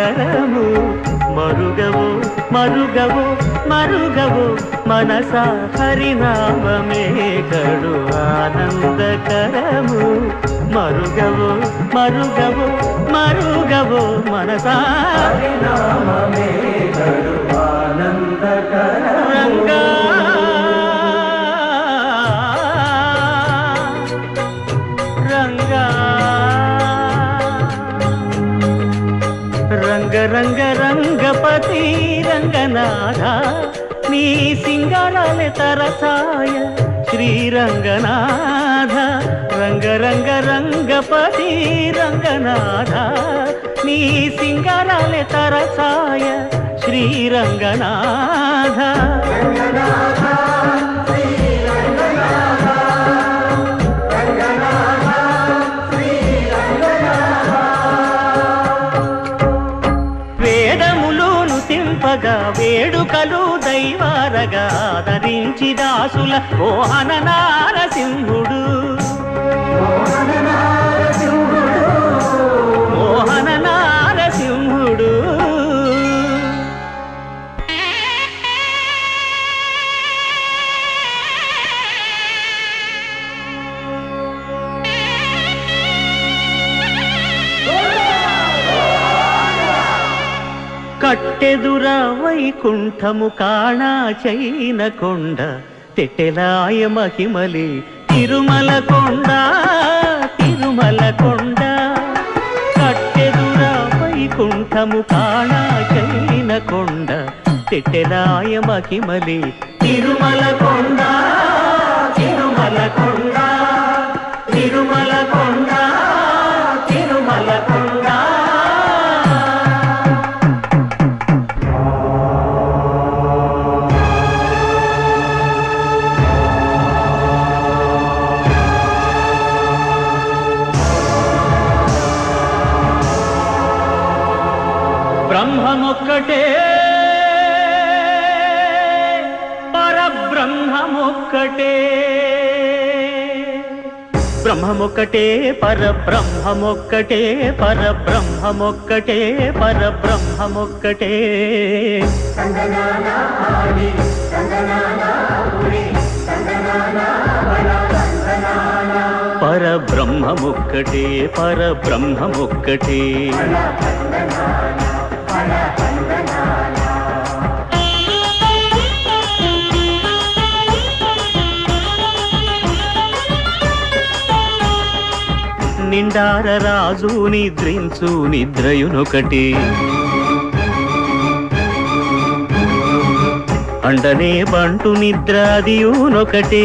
ఆనందకరము మరుగవో మరుగవో మరుగవో మనసా హరినామమే కడు ఆనందకరము మరుగవో మరుగవో మరుగవో మనసా హరినామమే కడు ఆనందకరము రంగా రంగా రంగ రంగ రంగపతి రంగనాథ నీ సింగారాలే తరసాయ శ్రీరంగనాథ రంగ రంగ రంగపతి రంగనాథ నీ సింగారాలే తరసాయ శ్రీరంగనాథ వేడుకలు దైవారగా ఆదరించి దాసుల మోహన నారసింహుడు మోహన నారసింహుడు కట్టెదుర వైకుంఠము కాణా చైన కొండ తెట్టెలాయ మహిమలి తిరుమల కొండ తిరుమల కొండ కట్టెదుర వైకుంఠము కాణా చైన కొండ తెట్టెలాయ మహిమలి తిరుమల కొండ తిరుమల కొండ తిరుమల కొండ తిరుమల కొండ బ్రహ్మమొక్కటే పరబ్రహ్మమొక్కటే బ్రహ్మమొక్కటే పరబ్రహ్మమొక్కటే పరబ్రహ్మమొక్కటే పరబ్రహ్మమొక్కటే పరబ్రహ్మమొక్కటే పరబ్రహ్మమొక్కటే నిండార రాజు నిద్రించు నిద్రయునొకటి అండనే బంటు నిద్రాదియునొకటి